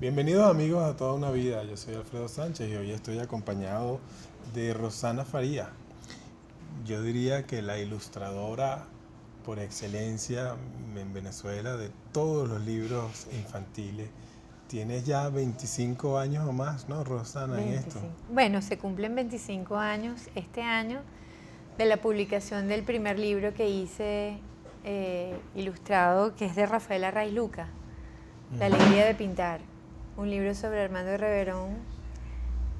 Bienvenidos amigos a Toda una Vida, yo soy Alfredo Sánchez y hoy estoy acompañado de Rosana Faría. Yo diría que la ilustradora por excelencia en Venezuela de todos los libros infantiles. Tienes ya 25 años o más, ¿no, Rosana, en esto? 25. Bueno, se cumplen 25 años este año de la publicación del primer libro que hice ilustrado, que es de Rafael Arraiz Luca, La alegría de pintar, un libro sobre Armando Reverón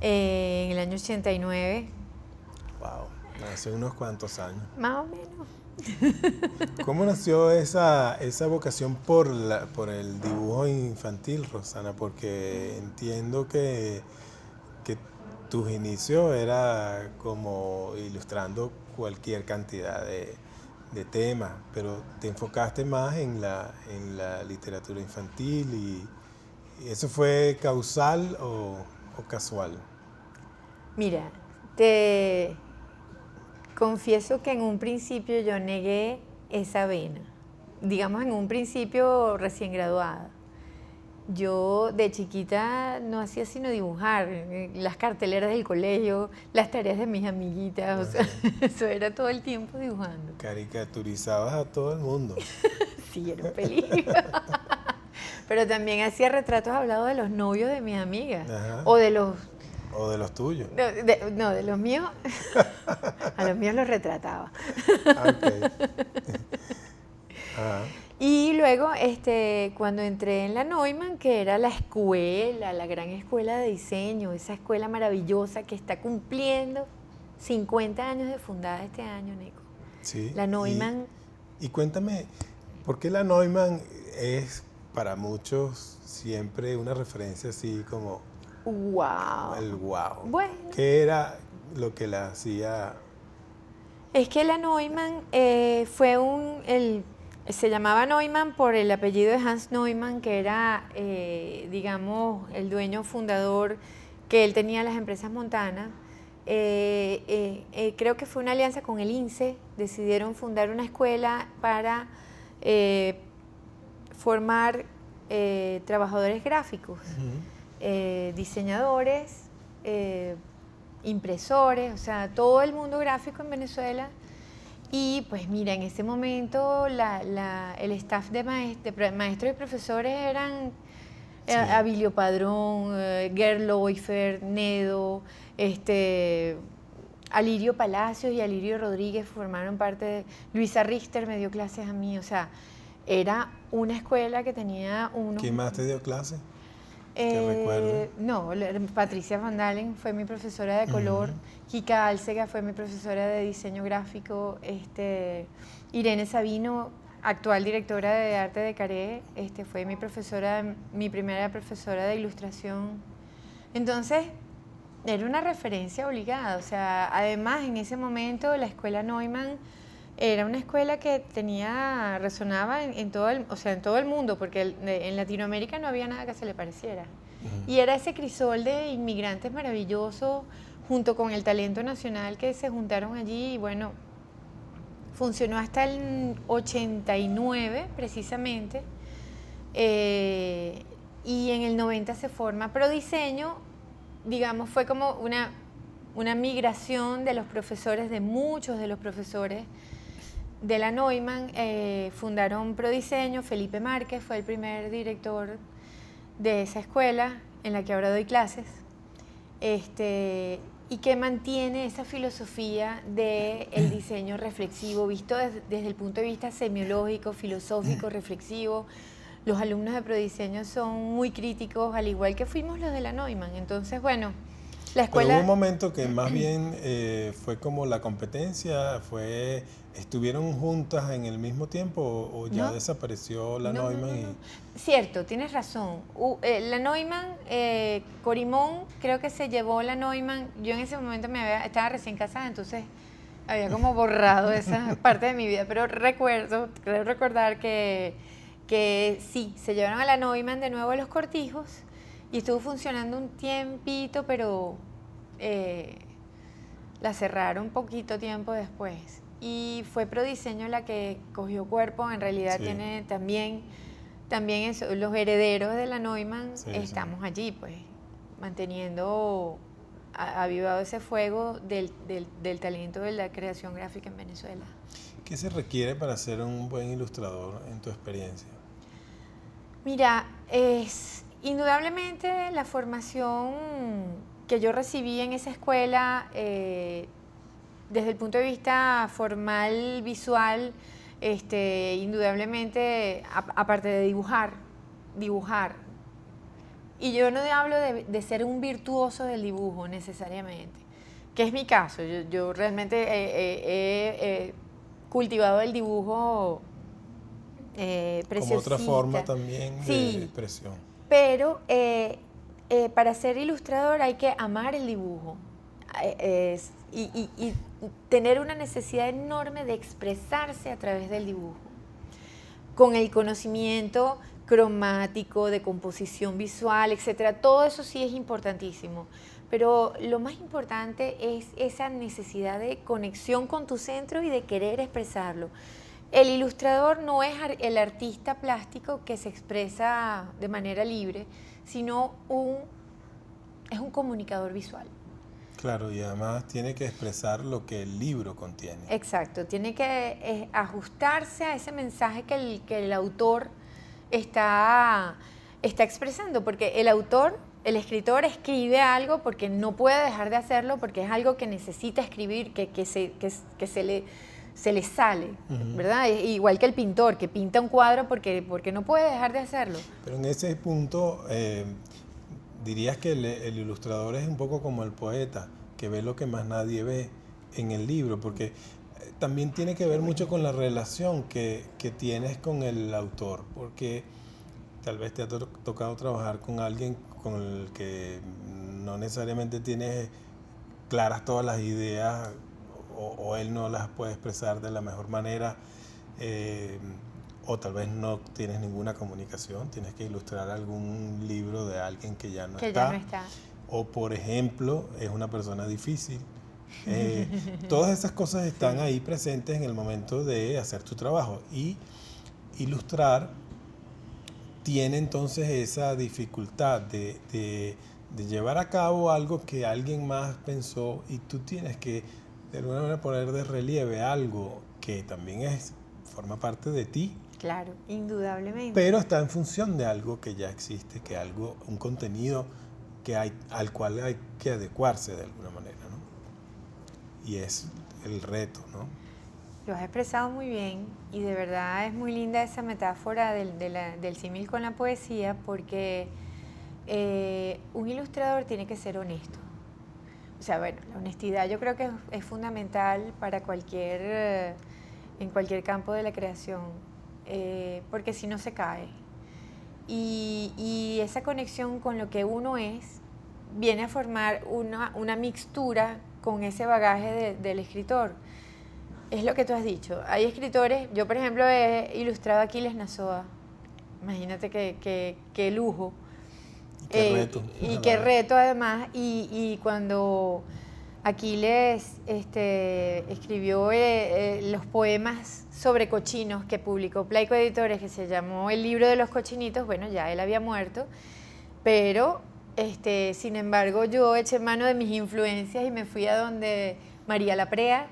en el año 89. Wow, hace unos cuantos años. Más o menos. ¿Cómo nació esa vocación por el dibujo infantil, Rosana? Porque entiendo que tus inicios era como ilustrando cualquier cantidad de temas, pero te enfocaste más en la literatura infantil y ¿eso fue causal o casual? Mira, te confieso que en un principio yo negué esa vena, digamos en un principio recién graduada. Yo de chiquita no hacía sino dibujar las carteleras del colegio, las tareas de mis amiguitas, o sea, eso era todo el tiempo dibujando. Caricaturizabas a todo el mundo. Sí, era un peligro. Pero también hacía retratos hablados de los novios de mis amigas, Ajá. o de los... O de los tuyos. No, de los míos, a los míos los retrataba. Ok. Ajá. Y luego, cuando entré en la Neumann, que era la escuela, la gran escuela de diseño, esa escuela maravillosa que está cumpliendo 50 años de fundada este año, Nico. Sí. La Neumann, Y cuéntame, ¿por qué la Neumann es para muchos siempre una referencia así como wow. el wow? Bueno, ¿Qué era lo que la hacía? es que la Neumann se llamaba Neumann por el apellido de Hans Neumann, que era, digamos, el dueño fundador, que él tenía las empresas montanas. Creo que fue una alianza con el INSE, decidieron fundar una escuela para formar trabajadores gráficos, diseñadores, impresores, o sea, todo el mundo gráfico en Venezuela. Y pues mira, en ese momento el staff de maestros y profesores eran Sí. Abilio Padrón, Gerd Leufer, Nedo, Alirio Palacios y Alirio Rodríguez formaron parte de... Luisa Richter me dio clases a mí, o sea, era una escuela que tenía unos... ¿Quién más te dio clase? Que recuerde. No, Patricia Van Dalen fue mi profesora de color, Kika Álcega fue mi profesora de diseño gráfico, Irene Sabino, actual directora de arte de Caré, fue mi primera profesora de ilustración. Entonces, era una referencia obligada, o sea, además en ese momento la escuela Neumann era una escuela que resonaba en todo el mundo, porque en Latinoamérica no había nada que se le pareciera. Y era ese crisol de inmigrantes maravillosos, junto con el talento nacional que se juntaron allí, y bueno, funcionó hasta el 89 precisamente, y en el 90 se forma Prodiseño, digamos, fue como una migración de los profesores, de muchos de los profesores de la Neumann. Fundaron Prodiseño, Felipe Márquez fue el primer director de esa escuela en la que ahora doy clases, y que mantiene esa filosofía del diseño reflexivo, visto desde el punto de vista semiológico, filosófico, reflexivo. Los alumnos de Prodiseño son muy críticos, al igual que fuimos los de la Neumann. Entonces, bueno, la escuela... Pero hubo un momento que más bien fue como la competencia, ¿estuvieron juntas en el mismo tiempo o ya No. desapareció la No, Neumann? no. Cierto, tienes razón. La Neumann, Corimón, creo que se llevó la Neumann. Yo en ese momento estaba recién casada, entonces había como borrado esa parte de mi vida. Pero creo recordar que sí, se llevaron a la Neumann de nuevo a Los Cortijos y estuvo funcionando un tiempito, pero la cerraron poquito tiempo después. Y fue Prodiseño la que cogió cuerpo, en realidad Sí. también eso, los herederos de la Neumann Sí, estamos allí, pues, manteniendo avivado ese fuego del talento de la creación gráfica en Venezuela. ¿Qué se requiere para ser un buen ilustrador en tu experiencia? Mira, es indudablemente la formación que yo recibí en esa escuela, desde el punto de vista formal, visual, indudablemente, aparte de dibujar. Y yo no hablo de ser un virtuoso del dibujo necesariamente, que es mi caso. Yo realmente he cultivado el dibujo preciosista. Como otra forma también Sí, de expresión. pero para ser ilustrador hay que amar el dibujo y tener una necesidad enorme de expresarse a través del dibujo, con el conocimiento cromático, de composición visual, etcétera. Todo eso sí es importantísimo, pero lo más importante es esa necesidad de conexión con tu centro y de querer expresarlo. El ilustrador no es el artista plástico que se expresa de manera libre, sino es un comunicador visual. Claro, y además tiene que expresar lo que el libro contiene. Exacto, tiene que ajustarse a ese mensaje que el autor está expresando, porque el escritor escribe algo porque no puede dejar de hacerlo, porque es algo que necesita escribir, que se le sale, ¿verdad? Igual que el pintor, que pinta un cuadro porque no puede dejar de hacerlo. Pero en ese punto, dirías que el ilustrador es un poco como el poeta, que ve lo que más nadie ve en el libro, porque también tiene que ver mucho con la relación que tienes con el autor, porque tal vez te ha tocado trabajar con alguien con el que no necesariamente tienes claras todas las ideas, o él no las puede expresar de la mejor manera, o tal vez no tienes ninguna comunicación, tienes que ilustrar algún libro de alguien que ya no está. O por ejemplo, es una persona difícil. Todas esas cosas están ahí presentes en el momento de hacer tu trabajo, y ilustrar tiene entonces esa dificultad de llevar a cabo algo que alguien más pensó, y tú tienes que de alguna manera poner de relieve algo que también forma parte de ti. Claro, indudablemente. Pero está en función de algo que ya existe, un contenido al cual hay que adecuarse de alguna manera, ¿no? Y es el reto, ¿no? Lo has expresado muy bien, y de verdad es muy linda esa metáfora del símil con la poesía, porque un ilustrador tiene que ser honesto. O sea, bueno, la honestidad yo creo que es fundamental para en cualquier campo de la creación, porque si no se cae. Y esa conexión con lo que uno es viene a formar una mixtura con ese bagaje del escritor. Es lo que tú has dicho. Hay escritores, yo por ejemplo he ilustrado a Aquiles Nazoa. Imagínate qué lujo. Qué reto. Y qué reto además. Y cuando Aquiles escribió los poemas sobre cochinos que publicó Plaico Editores, que se llamó El libro de los cochinitos, bueno, ya él había muerto, pero sin embargo yo eché mano de mis influencias y me fui a donde María Laprea.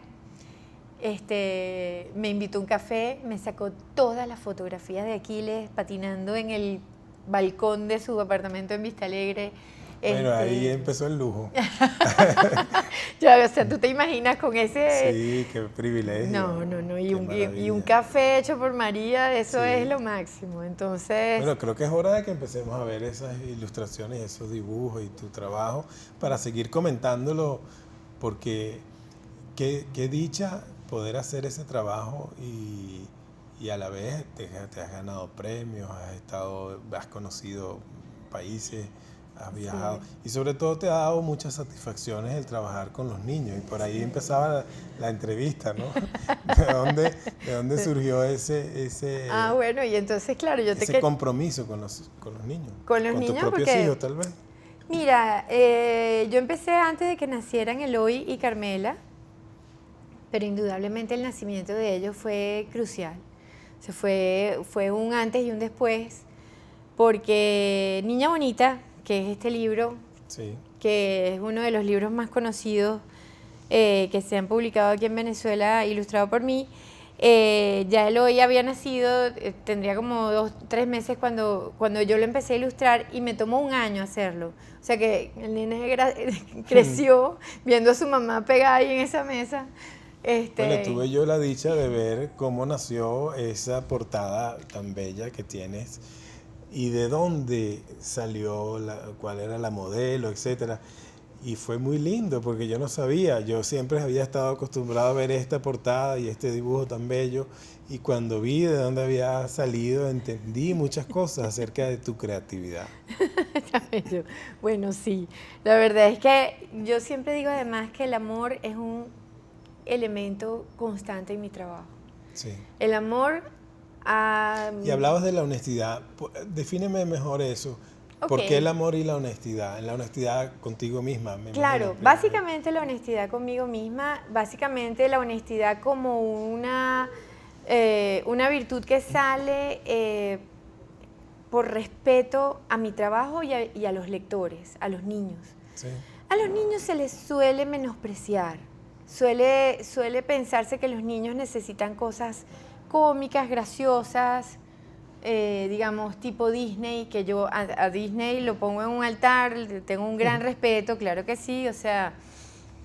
Me invitó a un café, me sacó todas las fotografías de Aquiles patinando en el balcón de su apartamento en Vista Alegre. Bueno, ahí empezó el lujo. O sea, tú te imaginas con ese... Sí, qué privilegio. No, y un café hecho por María, eso sí. Es lo máximo, entonces... Bueno, creo que es hora de que empecemos a ver esas ilustraciones, esos dibujos y tu trabajo, para seguir comentándolo, porque qué dicha poder hacer ese trabajo, y a la vez te has ganado premios, has conocido países, has viajado, sí. Y sobre todo te ha dado muchas satisfacciones el trabajar con los niños, y por ahí empezaba la entrevista, ¿no? ¿De dónde surgió ese bueno, y entonces claro, ese compromiso con los niños? Con los niños, tus propios hijos, tal vez. Mira, yo empecé antes de que nacieran Eloy y Carmela, pero indudablemente el nacimiento de ellos fue crucial. O sea, fue un antes y un después porque Niña Bonita, que es este libro, Sí. que es uno de los libros más conocidos que se han publicado aquí en Venezuela, ilustrado por mí, ya él hoy había nacido, tendría como 2, 3 meses cuando yo lo empecé a ilustrar y me tomó un año hacerlo. O sea que el nene creció viendo a su mamá pegada ahí en esa mesa. Bueno, tuve yo la dicha de ver cómo nació esa portada tan bella que tienes y de dónde salió, cuál era la modelo, etcétera. Y fue muy lindo porque yo no sabía, yo siempre había estado acostumbrado a ver esta portada y este dibujo tan bello y cuando vi de dónde había salido entendí muchas cosas acerca de tu creatividad. Bueno, sí, la verdad es que yo siempre digo además que el amor es un elemento constante en mi trabajo. Sí. El amor Y hablabas de la honestidad, defíneme mejor eso. ¿Por qué el amor y la honestidad? La honestidad contigo misma. Claro, básicamente la honestidad conmigo misma, básicamente la honestidad como una virtud que sale por respeto a mi trabajo y a los lectores, a los niños. Sí. A los niños se les suele menospreciar, suele pensarse que los niños necesitan cosas cómicas, graciosas, digamos, tipo Disney, que yo a Disney lo pongo en un altar, tengo un gran respeto, claro que sí, o sea,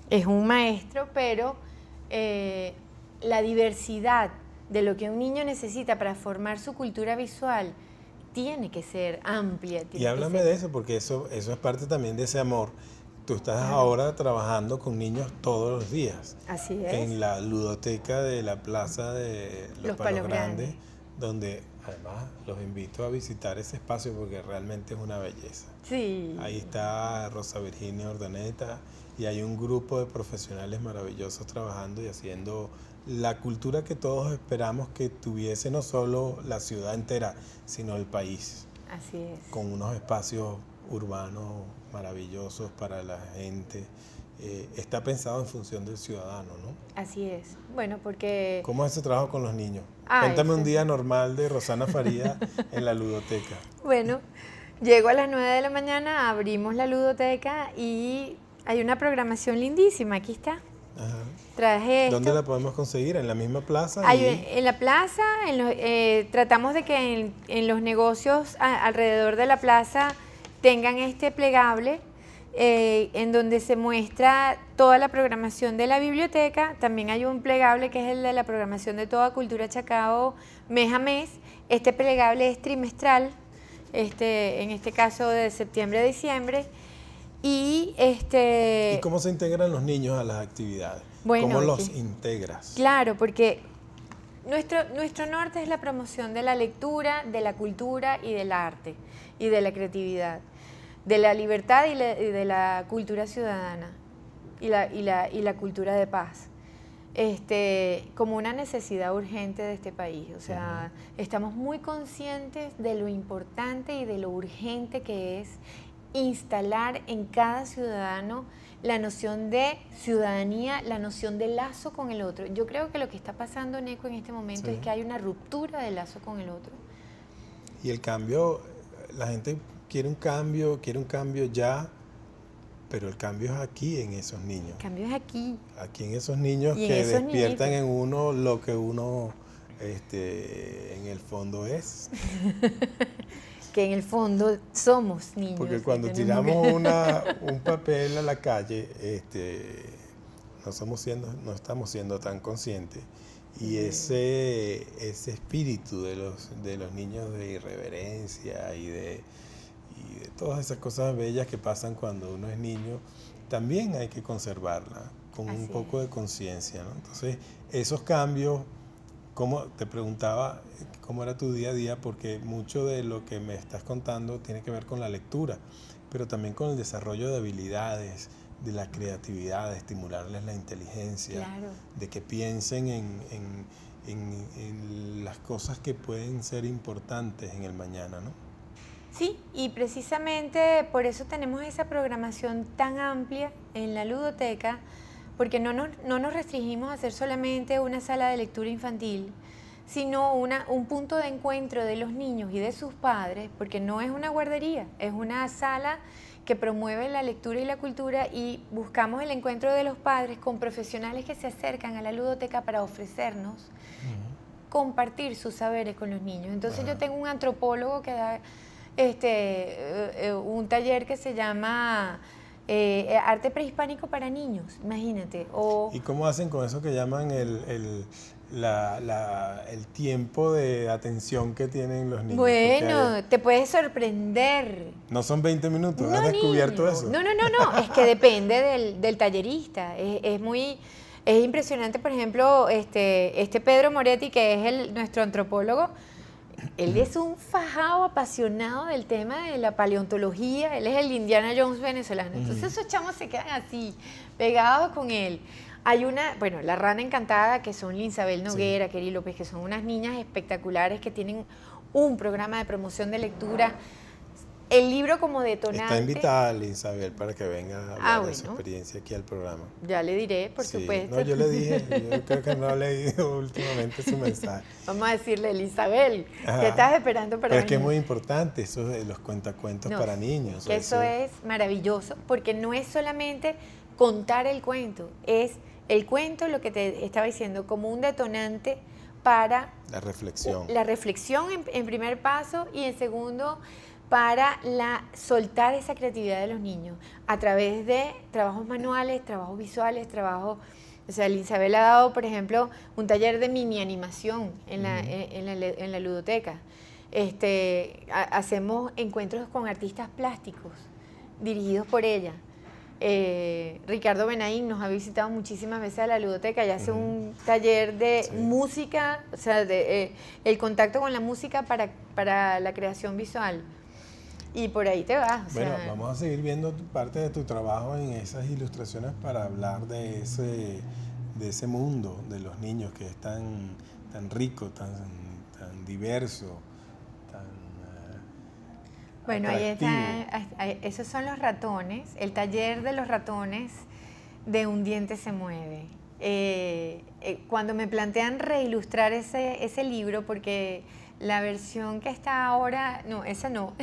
es un maestro, pero la diversidad de lo que un niño necesita para formar su cultura visual tiene que ser amplia. Y háblame de eso, porque eso es parte también de ese amor. Tú estás ahora trabajando con niños todos los días. Así es. En la ludoteca de la Plaza de los Palos Grandes, donde además los invito a visitar ese espacio porque realmente es una belleza. Sí. Ahí está Rosa Virginia Ordaneta y hay un grupo de profesionales maravillosos trabajando y haciendo la cultura que todos esperamos que tuviese no solo la ciudad entera, sino el país. Así es. Con unos espacios urbanos maravillosos para la gente. Está pensado en función del ciudadano, ¿no? Así es. Bueno, porque... ¿Cómo es ese trabajo con los niños? Cuéntame un día normal de Rosana Faría en la ludoteca. Bueno, llego a las 9 de la mañana, abrimos la ludoteca y hay una programación lindísima. Aquí está. Ajá. Traje esto. ¿Dónde la podemos conseguir? ¿En la misma plaza? En la plaza, tratamos de que en los negocios alrededor de la plaza tengan este plegable en donde se muestra toda la programación de la biblioteca. También hay un plegable que es el de la programación de toda Cultura Chacao mes a mes. Este plegable es trimestral, en este caso de septiembre a diciembre. ¿Y cómo se integran los niños a las actividades? Bueno, ¿Cómo los integras? Claro, porque nuestro norte es la promoción de la lectura, de la cultura y del arte y de la creatividad, de la libertad y de la cultura ciudadana y la cultura de paz, como una necesidad urgente de este país. O sea, estamos muy conscientes de lo importante y de lo urgente que es instalar en cada ciudadano la noción de ciudadanía, la noción de lazo con el otro. Yo creo que lo que está pasando, Neco, en este momento es que hay una ruptura del lazo con el otro. Y el cambio, la gente quiere un cambio ya, pero el cambio es aquí en esos niños. El cambio es aquí. Aquí en esos niños que despiertan en uno lo que uno en el fondo es. Que en el fondo somos niños. Porque cuando tiramos un papel a la calle, no estamos siendo tan conscientes. Y ese espíritu de los niños de irreverencia y de todas esas cosas bellas que pasan cuando uno es niño, también hay que conservarla con un poco de conciencia, ¿no? Entonces, esos cambios, como te preguntaba, ¿cómo era tu día a día? Porque mucho de lo que me estás contando tiene que ver con la lectura, pero también con el desarrollo de habilidades, de la creatividad, de estimularles la inteligencia, claro, de que piensen en las cosas que pueden ser importantes en el mañana, ¿no? Sí, y precisamente por eso tenemos esa programación tan amplia en la ludoteca, porque no nos restringimos a hacer solamente una sala de lectura infantil, sino un punto de encuentro de los niños y de sus padres, porque no es una guardería, es una sala que promueve la lectura y la cultura, y buscamos el encuentro de los padres con profesionales que se acercan a la ludoteca para ofrecernos compartir sus saberes con los niños. Entonces yo tengo un antropólogo que da un taller que se llama Arte Prehispánico para Niños, imagínate. ¿Y cómo hacen con eso que llaman el tiempo de atención que tienen los niños? Bueno, te puedes sorprender. ¿No son 20 minutos? No, ¿Has descubierto niño. eso? No, es que depende del tallerista. Es impresionante, por ejemplo, este Pedro Moretti, que es nuestro antropólogo. Él es un fajado apasionado del tema de la paleontología. Él es el Indiana Jones venezolano. Entonces esos chamos se quedan así, pegados con él. Hay la Rana Encantada, que son Linsabel Noguera, Keri López, que son unas niñas espectaculares que tienen un programa de promoción de lectura. El libro como detonante. Está invitada a Linsabel para que venga a hablar de su experiencia aquí al programa. Ya le diré, por supuesto. No, yo le dije, yo creo que no ha leído últimamente su mensaje. Vamos a decirle, Linsabel, ¿qué estás esperando para Pero venir? es que es muy importante eso de los cuentacuentos para niños. Que eso es maravilloso, porque no es solamente contar el cuento, es el cuento, lo que te estaba diciendo, como un detonante para la reflexión. La reflexión en primer paso, y en segundo, para soltar esa creatividad de los niños a través de trabajos manuales, trabajos visuales, o sea, Linsabel ha dado, por ejemplo, un taller de mini animación en la ludoteca. Hacemos encuentros con artistas plásticos dirigidos por ella. Ricardo Benaín nos ha visitado muchísimas veces a la ludoteca y hace un taller de música, o sea, el contacto con la música para la creación visual. Y por ahí te vas. Bueno, vamos a seguir viendo parte de tu trabajo en esas ilustraciones para hablar de ese mundo de los niños que es tan rico, tan diverso, tan bueno, atractivo. ahí está, esos son los ratones, el taller de los ratones de Un diente se mueve. Cuando me plantean reilustrar ese libro, porque la versión que está ahora, no, esa no.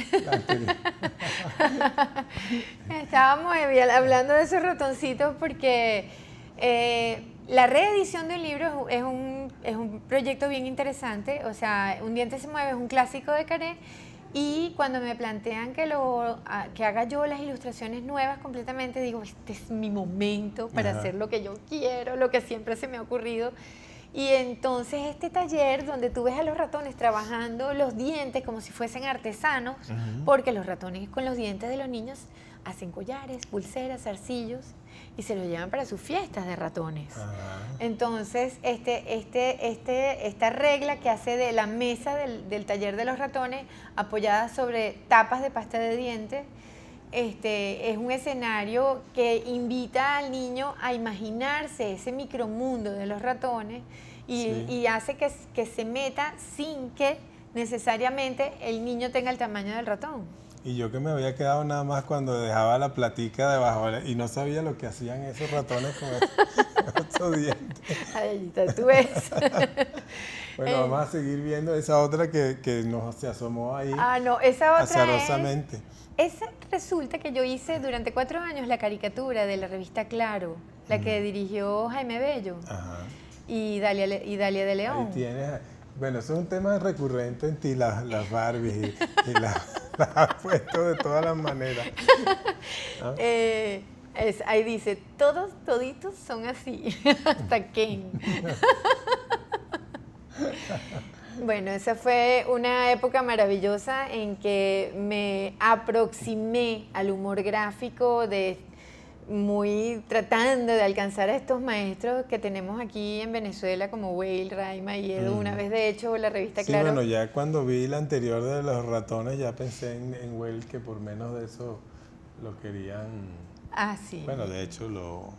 Estábamos hablando de esos ratoncitos porque la reedición de un libro es un proyecto bien interesante. O sea, Un diente se mueve es un clásico de Carré, y cuando me plantean que haga yo las ilustraciones nuevas completamente, digo, este es mi momento para hacer lo que yo quiero, lo que siempre se me ha ocurrido. Y entonces este taller donde tú ves a los ratones trabajando los dientes como si fuesen artesanos, porque los ratones con los dientes de los niños hacen collares, pulseras, zarcillos, y se los llevan para sus fiestas de ratones. Entonces esta regla que hace de la mesa del taller de los ratones, apoyada sobre tapas de pasta de dientes, es un escenario que invita al niño a imaginarse ese micromundo de los ratones y hace que se meta sin que necesariamente el niño tenga el tamaño del ratón. Y yo que me había quedado nada más cuando dejaba la platica debajo y no sabía lo que hacían esos ratones con esos dientes. Ahí está, tú ves. Bueno, vamos a seguir viendo esa otra que se asomó ahí. No, esa otra azarosamente. Resulta que yo hice durante 4 años la caricatura de la revista Claro, la que dirigió Jaime Bello y Dalia de León. Ahí tienes, bueno, eso es un tema recurrente en ti, las Barbies, y las has puesto de todas las maneras. ¿No? Ahí dice, toditos son así, hasta Ken. Bueno, esa fue una época maravillosa en que me aproximé al humor gráfico, tratando de alcanzar a estos maestros que tenemos aquí en Venezuela, como Weil, Raima y Edu. Una vez, de hecho, la revista Claro. Sí, bueno, ya cuando vi la anterior de los ratones, ya pensé en Weil, que por menos de eso lo querían. Sí. Bueno, de hecho lo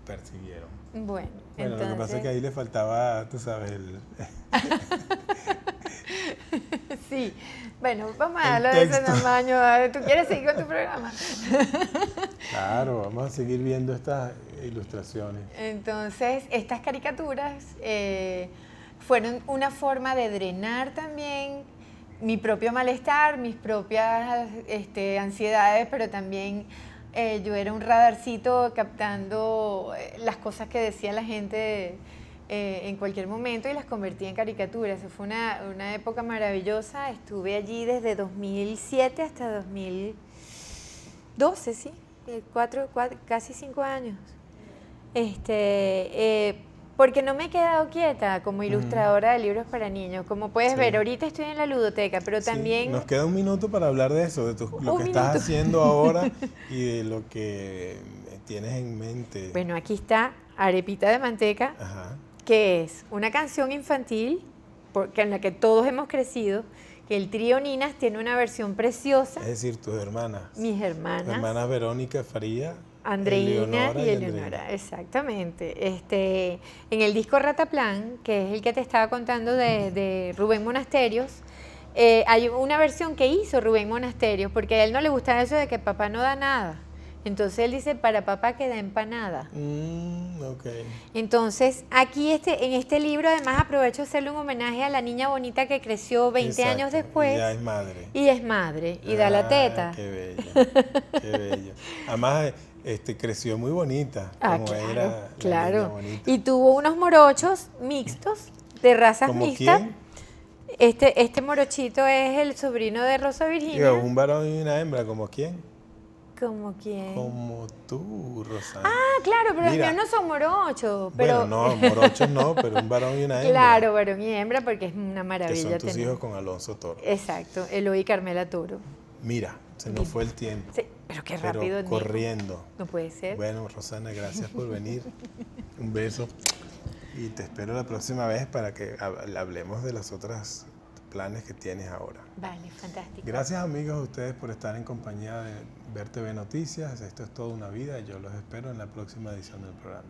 persiguieron. Bueno, entonces... Lo que pasa es que ahí le faltaba, tú sabes, Sí, bueno, vamos a darlo de ese tamaño. ¿Tú quieres seguir con tu programa? Claro, vamos a seguir viendo estas ilustraciones. Entonces, estas caricaturas fueron una forma de drenar también mi propio malestar, mis propias ansiedades, pero también yo era un radarcito captando las cosas que decía la gente en cualquier momento y las convertí en caricaturas. Fue una época maravillosa. Estuve allí desde 2007 hasta 2012, sí, casi 5 años. Porque no me he quedado quieta como ilustradora de libros para niños. Como puedes ver, ahorita estoy en la ludoteca, pero también... Sí, nos queda un minuto para hablar de eso, de lo que estás haciendo ahora y de lo que tienes en mente. Bueno, aquí está Arepita de Manteca, que es una canción infantil en la que todos hemos crecido, que el trío Ninas tiene una versión preciosa. Es decir, tus hermanas. Mis hermanas. Tus hermanas Verónica Faría. Andreina y Eleonora, exactamente. En el disco Rataplan, que es el que te estaba contando de Rubén Monasterios, hay una versión que hizo Rubén Monasterios, porque a él no le gusta eso de que papá no da nada. Entonces él dice, para papá queda empanada. Okay. Entonces, aquí en este libro, además aprovecho de hacerle un homenaje a la niña bonita que creció 20 años después. Y ya es madre. Y es madre, y da la teta. Qué bello, qué bello. Además, creció muy bonita, como claro, era claro. La niña bonita. Y tuvo unos morochos mixtos, de razas mixtas. ¿Quién? Este morochito es el sobrino de Rosa Virginia. Un varón y una hembra, ¿como quién? ¿Como quién? Como tú, Rosana. Claro, pero los míos no son morochos. Pero... Bueno, no, morochos no, pero un varón y una hembra. Claro, varón y hembra, porque es una maravilla. Que son tus hijos con Alonso Toro. Exacto, Eloy y Carmela Toro. Mira, se nos fue el tiempo. Sí, pero qué rápido. Corriendo. No puede ser. Bueno, Rosana, gracias por venir. Un beso. Y te espero la próxima vez para que hablemos de los otros planes que tienes ahora. Vale, fantástico. Gracias, amigos, a ustedes por estar en compañía de Ver TV Noticias. Esto es Toda una Vida. Yo los espero en la próxima edición del programa.